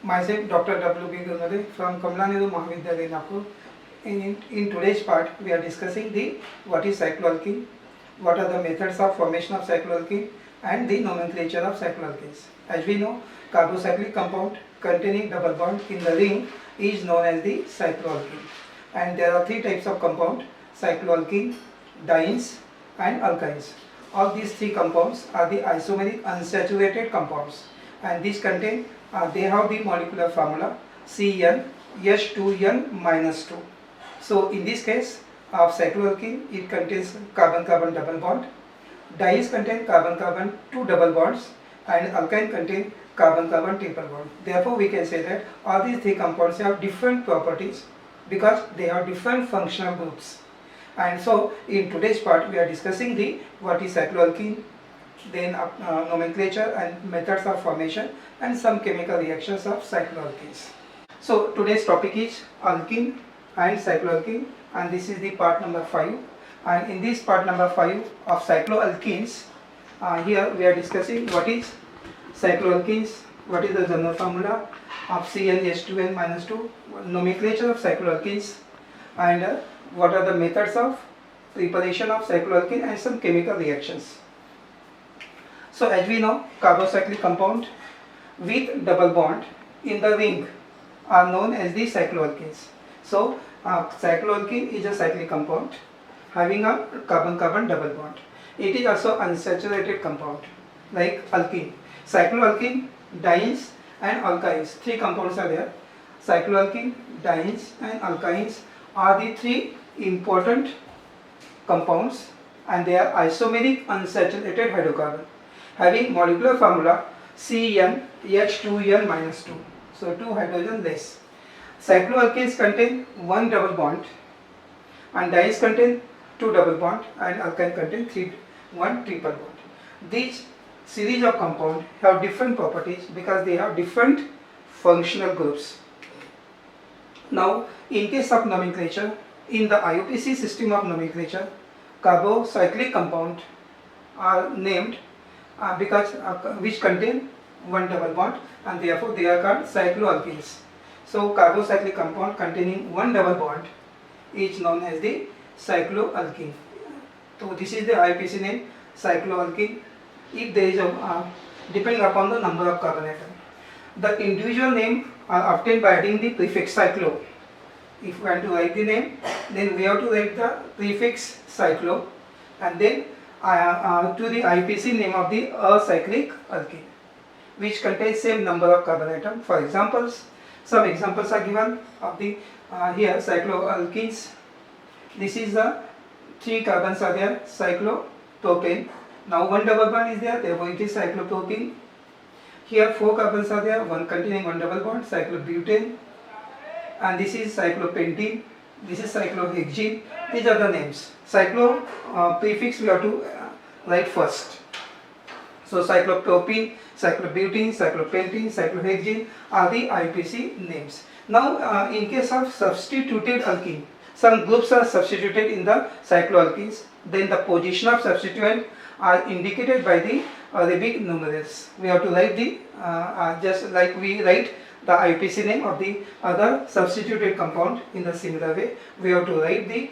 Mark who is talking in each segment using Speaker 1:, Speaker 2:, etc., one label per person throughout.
Speaker 1: Myself, Dr. W.B. Gunade from Kamla Nehru Mahavidyalaya, Nagpur. In today's part, we are discussing what is cycloalkene, what are the methods of formation of cycloalkene, and the nomenclature of cycloalkenes. As we know, carbocyclic compound containing double bond in the ring is known as the cycloalkene. And there are three types of compound: cycloalkene, dienes, and alkynes. All these three compounds are the isomeric unsaturated compounds, and these contain they have the molecular formula CnH2n-2. So in this case of cycloalkene, it contains carbon-carbon double bond. Dienes contain carbon-carbon two double bonds, and alkyne contain carbon-carbon triple bond. Therefore, we can say that all these three compounds have different properties because they have different functional groups. And so in today's part, we are discussing what is cycloalkene, then nomenclature and methods of formation, and some chemical reactions of cycloalkenes. So today's topic is alkene and cycloalkene, and this is the part number 5. And in this part number 5 of cycloalkenes, here we are discussing what is cycloalkenes, what is the general formula of CnH2n-2, nomenclature of cycloalkenes, and what are the methods of preparation of cycloalkene and some chemical reactions. So as we know, carbocyclic compound with double bond in the ring are known as the cycloalkenes. So cycloalkene is a cyclic compound having a carbon-carbon double bond. It is also unsaturated compound like alkene. Cycloalkene, dienes, and alkynes, three compounds are there. Cycloalkene, dienes, and alkynes are the three important compounds, and they are isomeric unsaturated hydrocarbon having molecular formula CnH2n-2. So 2 hydrogen less. Cycloalkenes contain one double bond, and dienes contain two double bond, and alkyne contain one triple bond. These series of compounds have different properties because they have different functional groups. Now, in case of nomenclature, in the IUPAC system of nomenclature, carbocyclic compound are named because which contain one double bond, and therefore they are called cycloalkenes. So carbocyclic compound containing one double bond is known as the cycloalkene. So this is the IUPAC name, cycloalkene. If there is depending upon the number of carbon atom, the individual name are obtained by adding the prefix cyclo. If we want to write the name, then we have to write the prefix cyclo, and then to the IUPAC name of the acyclic alkene, which contains same number of carbon atom. For examples, some examples are given of the here cycloalkenes. This is the 3 carbons are there, cyclopropane. Now one double bond is there, therefore it is cyclopropene. Here 4 carbons are there, one containing one double bond, cyclobutane. And this is cyclopentene, this is cyclohexene. These are the names. Cyclo prefix we have to write first. So cyclopropene, cyclobutene, cyclopentene, cyclohexene are the IUPAC names. Now in case of substituted alkene, some groups are substituted in the cycloalkenes, then the position of substituent are indicated by the Arabic numerals. We have to write the just like we write the IUPAC name of the other substituted compound. In the similar way, we have to write the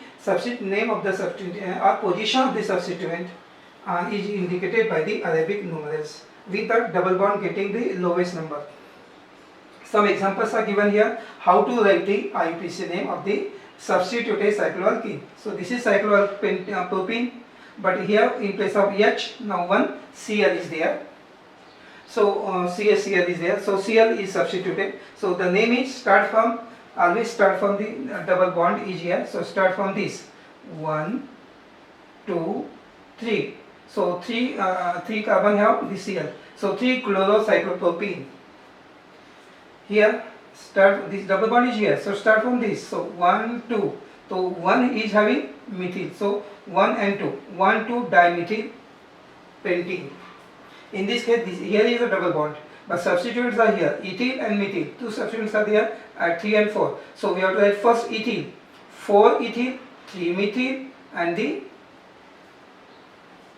Speaker 1: name of the substituent or position of the substituent is indicated by the Arabic numerals, with the double bond getting the lowest number. Some examples are given here how to write the IUPAC name of the substituted cycloalkene. So this is cyclopropene, but here in place of H, now one Cl is there. So CL is there. So Cl is substituted. So the name is always start from the double bond is here. So start from this 1, 2, 3. So 3 carbon have the Cl. So 3 chlorocyclopropene. Here start, this double bond is here. So start from this. So 1, 2. So 1 is having methyl. So 1 and 2. 1, 2 dimethyl pentene. In this case, here is a double bond, but substituents are here, ethyl and methyl. 2 substituents are there at 3 and 4. So we have to write first ethyl, 4 ethyl, 3 methyl, and the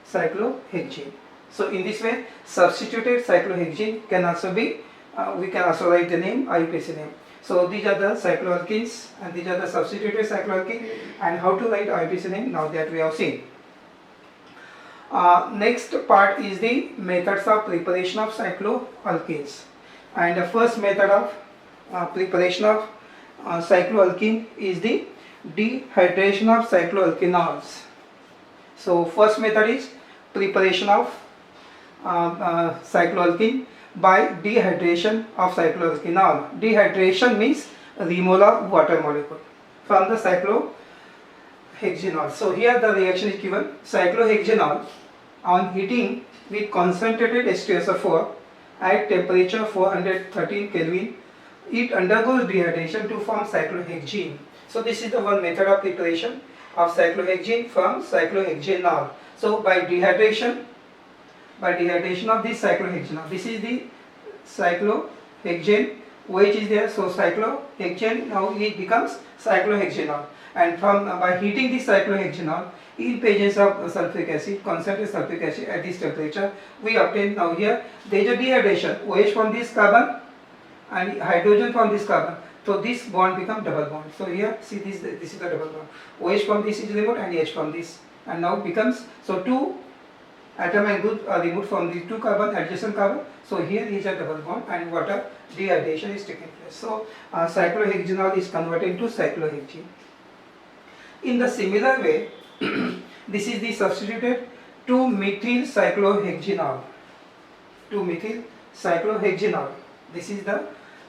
Speaker 1: cyclohexene. So in this way, substituted cyclohexene can also be we can also write the name IUPAC name. So these are the cycloalkenes and these are the substituted cycloalkene, and how to write IUPAC name now that we have seen. Next part is the methods of preparation of cycloalkenes, and the first method of preparation of cycloalkene is the dehydration of cycloalkenols. So first method is preparation of cycloalkene by dehydration of cycloalkenol. Dehydration means removal of water molecule from the cyclohexanol. So here the reaction is given: cyclohexanol on heating with concentrated H2SO4 at temperature 413 Kelvin, it undergoes dehydration to form cyclohexene. So this is the one method of preparation of cyclohexene from cyclohexanol. So by dehydration of this cyclohexanol, this is the cyclohexane, which is there. So cyclohexane, now it becomes cyclohexanol, and from by heating this cyclohexanol in presence of sulfuric acid, concentrated sulfuric acid at this temperature, we obtain, now here there is a dehydration, OH from this carbon and hydrogen from this carbon. So this bond become double bond. So here see this is the double bond. OH from this is removed and H from this, and now becomes, so two atom and group are removed from the two carbon adjacent carbon. So here is a double bond and water dehydration is taking place. So cyclohexanol is converted into cyclohexene. In the similar way, this is the substituted 2-methyl cyclohexanol. 2-methyl cyclohexanol. This is the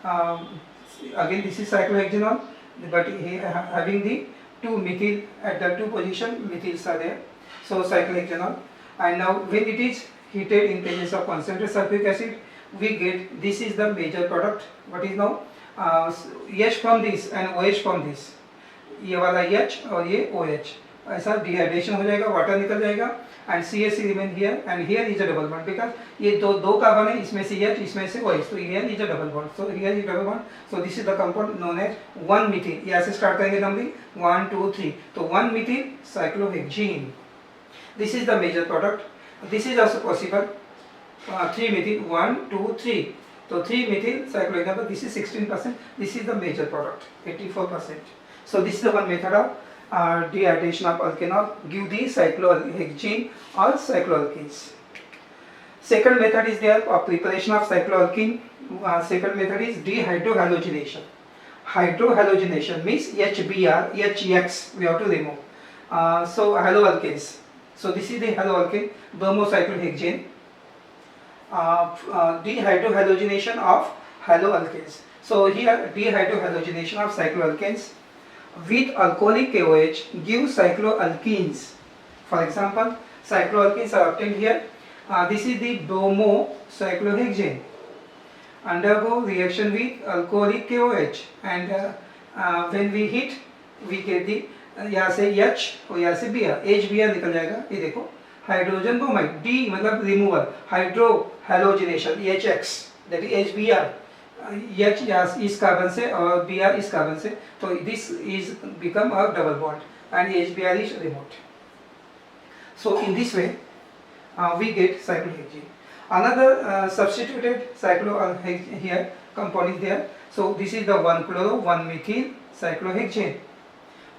Speaker 1: again this is cyclohexanol, but here having the 2-methyl at the 2 position, methyls are there. So cyclohexanol, and now when it is heated in presence of concentrated sulfuric acid, we get, this is the major product. What is now H from this and OH from this. ये वाला H और ये OH, ऐसा dehydration हो जाएगा, water निकल जाएगा, and CH remain here, and here is a double bond because ये दो कार्बन है, इसमें से H इसमें से OH, तो here is a double bond. So here is double bond. So this is the compound known as 1-methyl. यहाँ से स्टार्ट करेंगे नंबरिंग 1 2 3, तो 1-methyl cyclohexene. This is the major product. This is also possible 3-methyl 1 2 3. So 3-methyl cyclohexane, this is 16%. This is the major product, 84%. So this is the one method of dehydration of alkanol, give the cyclohexene or cycloalkenes. Second method is there of preparation of cycloalkene. Second method is dehydrohalogenation. Hydrohalogenation means HBr, HX we have to remove. So haloalkanes. So this is the haloalkane, bromocyclohexane. Dehydrohalogenation of haloalkanes. So here dehydrohalogenation of cycloalkanes with alcoholic KOH gives cycloalkenes. For example, cycloalkenes are obtained here. This is the bromocyclohexane. Undergo reaction with alcoholic KOH, and when we heat, we get the यहाँ से H और यहाँ से Br, HBr निकल जाएगा. ये देखो hydrogen bromide, D मतलब removal, hydrohalogenation HX, that is HBr. H इस कार्बन से और Br इस कार्बन से, तो this is become a double bond and HBr is removed. So in this way we get cyclohexane. Another substituted cyclohexane here compound is there. So this is the 1-chloro 1-methyl cyclohexane.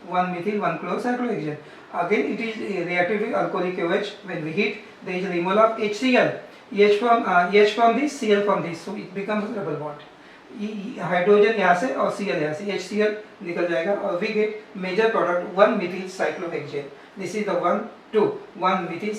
Speaker 1: 1-methyl 1-chloro cyclohexane. Again it is reacted with alcoholic OH. When we heat, there is removal of HCl. H from this, Cl from this, so it becomes a double bond. Hydrogen यहाँ से और Cl यहाँ से, HCl निकल जाएगा और we get major product 1-methyl cyclohexane. This is the 1-methyl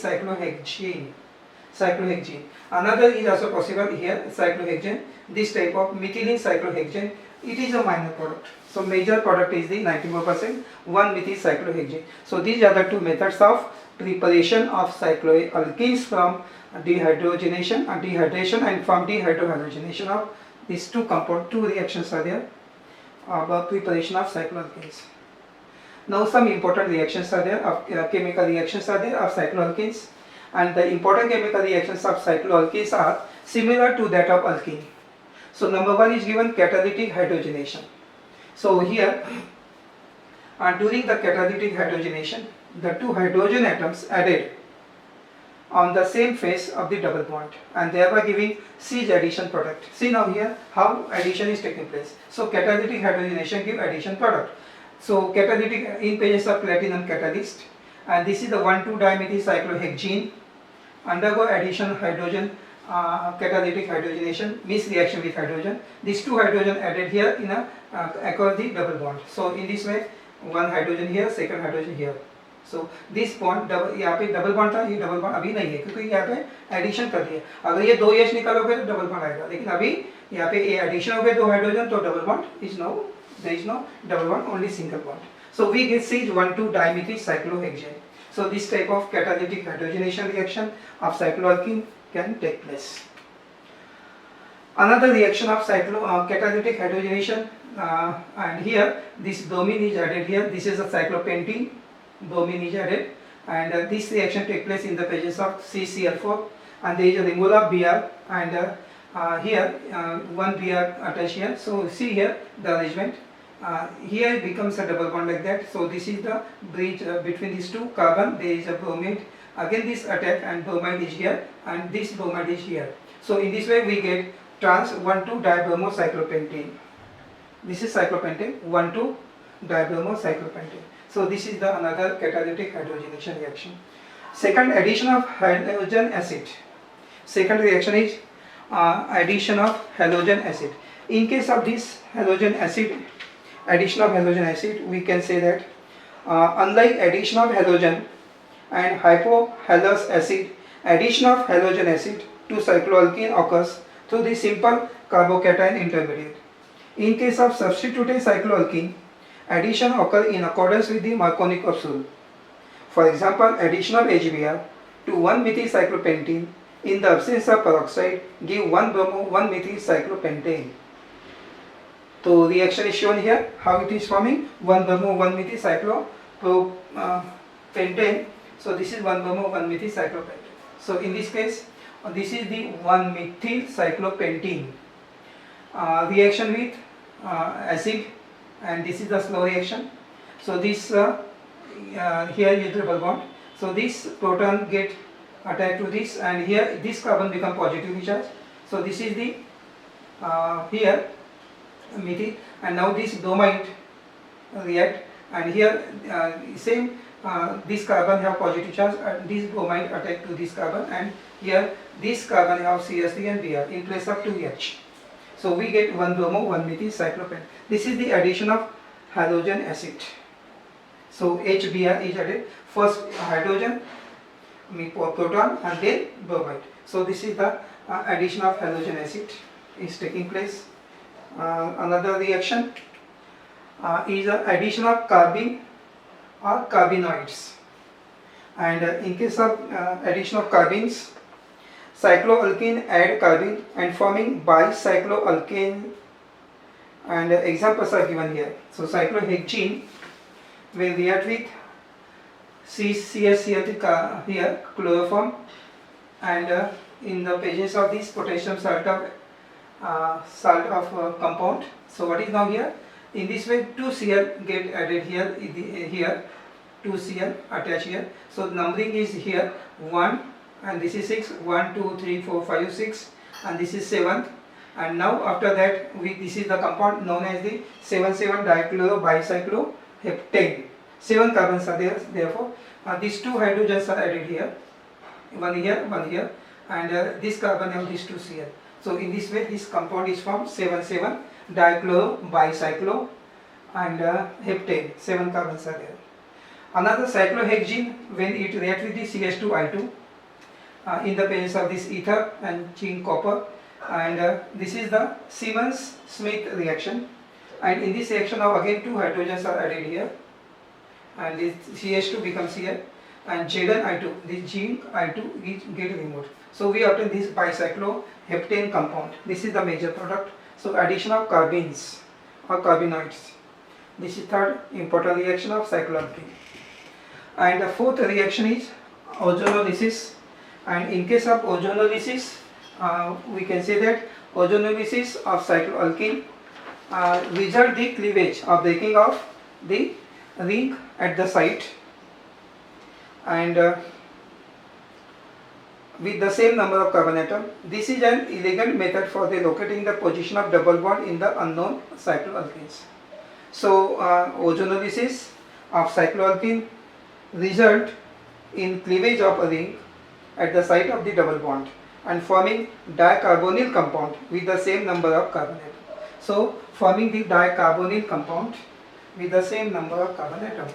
Speaker 1: cyclohexane. Another is also possible here, cyclohexane. This type of methylene cyclohexane, it is a minor product. So major product is the 94% 1-methyl cyclohexane. So these are the two methods of preparation of cycloalkenes from dehydrogenation and dehydration, and from dehydrohalogenation of these two compound, two reactions are there about preparation of cycloalkenes. Now some important reactions are there of chemical reactions are there of cycloalkenes, and the important chemical reactions of cycloalkenes are similar to that of alkene. So number one is given catalytic hydrogenation. So here during the catalytic hydrogenation, the two hydrogen atoms added on the same face of the double bond and thereby giving cis addition product. See now here how addition is taking place. So catalytic hydrogenation give addition product. So catalytic in pages of platinum catalyst, and this is the 1,2-dimethyl cyclohexene undergo addition hydrogen catalytic hydrogenation means reaction with hydrogen. These two hydrogen added here in a across the double bond. So in this way one hydrogen here, second hydrogen here. So this bond यहाँ पे double bond था, ये double bond अभी नहीं है क्योंकि यहाँ पे एडिशन कर दिया. अगर ये 2 H निकालोगे तो डबल बॉन्ड आएगा, लेकिन अभी यहाँ पे ये एडिशन हो गए 2 हाइड्रोजन तो double bond is no, there is no double bond, only single bond. So we get Cis-1,2-dimethyl cyclohexane. So this type of catalytic hydrogenation reaction of cycloalkene can take place. Another reaction of catalytic hydrogenation, and here this bromine is added here. This is a cyclopentene. Bromine is added, and this reaction takes place in the presence of CCl4, and there is a ring of Br, and here one Br attached here. So see here the arrangement. Here it becomes a double bond like that. So this is the bridge between these two carbon. There is a bromide. Again this attack and bromide is here, and this bromide is here. So in this way we get trans 1,2-dibromocyclopentane. This is cyclopentane 1,2-dibromocyclopentane. So this is the another catalytic hydrogenation reaction. Second, addition of halogen acid. Second reaction is addition of halogen acid. In case of this halogen acid, addition of halogen acid, we can say that unlike addition of halogen and hypohalous acid, addition of halogen acid to cycloalkene occurs through the simple carbocation intermediate. In case of substituted cycloalkene, addition occurs in accordance with the Marconi capsule. For example, addition of HBr to 1-methylcyclopentene in the absence of peroxide give 1-bromo-1-methylcyclopentane. So reaction is shown here, how it is forming 1-bromo-1-methylcyclopentane. So this is 1-bromo-1-methylcyclopentane. So in this case, this is the 1-methylcyclopentene reaction with acid, and this is the slow reaction. So this here is double bond. So this proton get attached to this, and here this carbon become positively charged. So this is the here methyl, and now this bromide react, and here same this carbon have positive charge, and this bromide attached to this carbon, and here this carbon have CH3 and Br in place of 2H. So we get 1-bromo-1-methylcyclopentane. This is the addition of halogen acid. So HBr is added, first hydrogen, proton, and then bromide. So this is the addition of halogen acid is taking place. Another reaction is addition of carbene or carbenoids. And in case of addition of carbenes, cycloalkene add carbene and forming bicycloalkane, and examples are given here. So cyclohexene will react with CCl3 here, chloroform, and in the presence of this potassium salt of compound. So what is now here? In this way 2Cl get added here, here 2Cl attached here. So numbering is here 1, and this is 6, 1, 2, 3, 4, 5, 6, and this is 7th. And now after that this is the compound known as the 7,7-dichlorobicycloheptane. 7 carbons are there, therefore these two hydrogens are added here, one here, and this carbon have these 2Cl. So in this way this compound is formed 7,7-dichlorobicyclo and heptane, 7 carbons are there. Another cyclohexene, when it reacts with the CH2I2 in the presence of this ether and zinc copper, and this is the Siemens-Smith reaction, and in this reaction now again 2 hydrogens are added here, and this CH2 becomes here, and Zn-I2, this zinc I2 get removed. So we obtain this bicycloheptane compound. This is the major product. So addition of carbenes or carbenoids. This is third important reaction of cycloalkene. And the fourth reaction is ozonolysis. And in case of ozonolysis, we can say that ozonolysis of cycloalkene result the cleavage or breaking of the ring at the site, and with the same number of carbon atom. This is an elegant method for the locating the position of double bond in the unknown cycloalkenes. So ozonolysis of cycloalkene result in cleavage of a ring at the site of the double bond and forming dicarbonyl compound with the same number of carbon atom. So forming the dicarbonyl compound with the same number of carbon atom.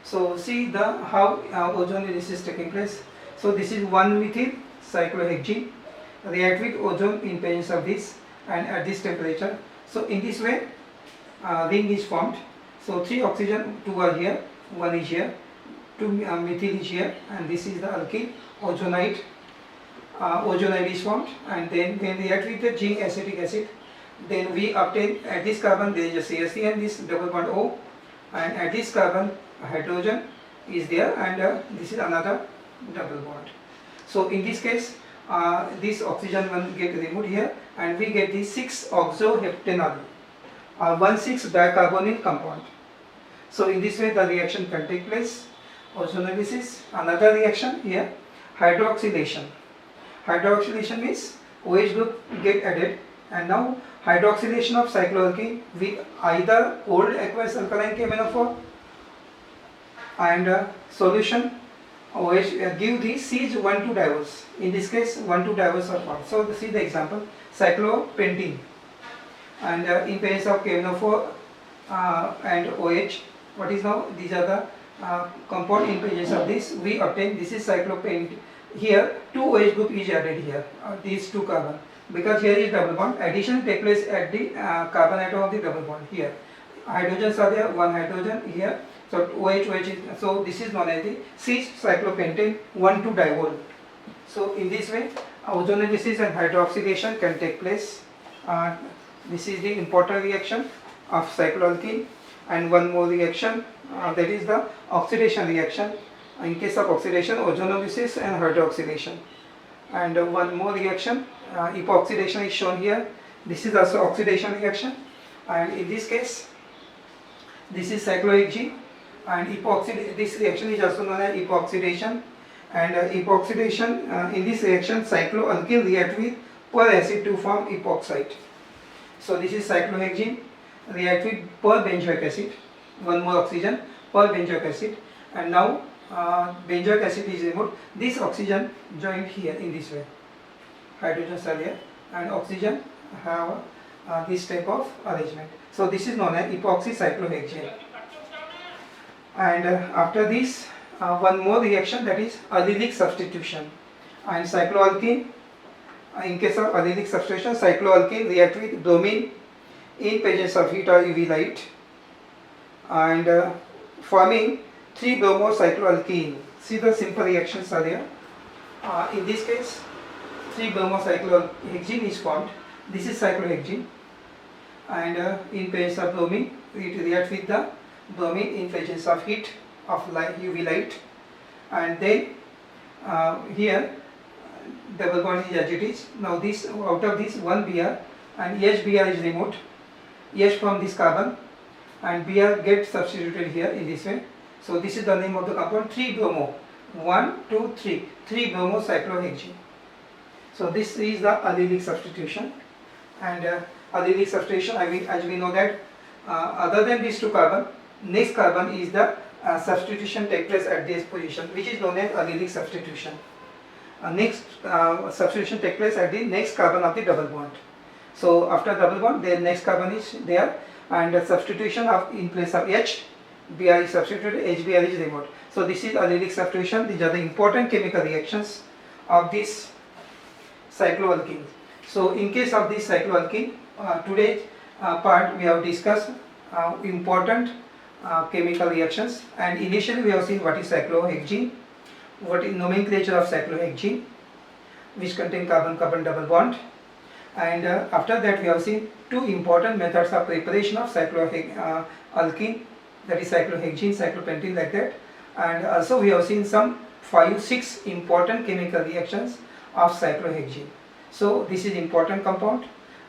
Speaker 1: So see the how ozonolysis is taking place. So this is 1-methyl cyclohexene react with ozone in presence of this and at this temperature. So in this way ring is formed. So 3 oxygen, 2 are here, 1 is here, 2 methyl is here, and this is the alkyl ozonide. Ozonide is formed, and then when react with the zinc acetic acid, then we obtain at this carbon there is a CSC and this double bond O, and at this carbon hydrogen is there, and this is another double bond. So in this case this oxygen one get removed here and we get the 6-oxoheptanol 1,6-dicarbonyl compound. So in this way the reaction can take place. Ozonolysis, another reaction here, hydroxylation. Hydroxylation means OH group get added, and now hydroxylation of cycloalkene with either cold aqueous alkaline KMnO4 and solution OH give the Cis1,2 divols. In this case 1,2 divols are formed. So see the example, cyclopentene, and in presence of KMnO4 and OH, what is now these are the compound in presence of this we obtain. This is cyclopentene. Here 2 OH group is added here, these 2 carbon, because here is double bond. Addition take place at the carbon atom of the double bond. Here hydrogens are there, 1 hydrogen here. So OH is, so this is known as the cis-cyclopentane 1,2 divol. So in this way ozonolysis and hydroxylation can take place. This is the important reaction of cycloalkene. And one more reaction, that is the oxidation reaction. In case of oxidation, ozonolysis and hydroxylation. And one more reaction, epoxidation is shown here. This is also oxidation reaction, and in this case this is cyclohexene, and this reaction is also known as epoxidation. And epoxidation, in this reaction cycloalkene react with per acid to form epoxide. So this is cyclohexene react with per benzoic acid, one more oxygen per benzoic acid, and now benzoic acid is removed. This oxygen joined here in this way, hydrogens are there and oxygen have this type of arrangement. So this is known as epoxy cyclohexane. And after this one more reaction, that is allylic substitution. And cycloalkene, in case of allylic substitution, cycloalkene react with bromine in presence of heat or UV light, and forming 3-bromocycloalkene. See the simple reactions are there. In this case 3-bromocyclohexene is formed. This is cyclohexene, and in presence of bromine it reacts with the bromine in presence of heat of light, UV light, and then here double bond is as it is. Now this, out of this one Br and HBr is removed, H from this carbon, and Br gets substituted here in this way. So this is the name of the compound, 3-bromo, 1, 2, 3, 3-bromocyclohexene. So this is the allylic substitution. And allylic substitution, as we know that other than these 2 carbon, next carbon is the substitution take place at this position, which is known as allylic substitution. Next substitution take place at the next carbon of the double bond. So after double bond, the next carbon is there, and the substitution of in place of H, Br is substituted, HBr is removed. So this is allylic substitution. These are the important chemical reactions of this cycloalkene. So in case of this cycloalkene, today's part we have discussed important chemical reactions, and initially we have seen what is cyclohexene, what is nomenclature of cyclohexene, which contain carbon-carbon double bond, and after that we have seen 2 important methods of preparation of cycloalkene, that is cyclohexene, cyclopentene, like that, and also we have seen some 5-6 important chemical reactions of cyclohexene. So this is important compound,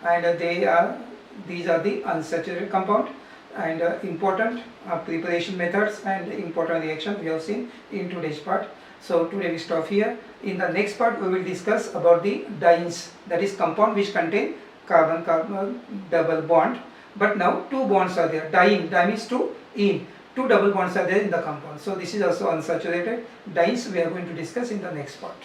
Speaker 1: and these are the unsaturated compound. and important preparation methods and important reaction we have seen in today's part. So today we stop here. In the next part we will discuss about the dienes, that is compound which contain carbon-carbon double bond, but now two bonds are there. Diene means two, ene, two double bonds are there in the compound. So this is also unsaturated. Dienes we are going to discuss in the next part.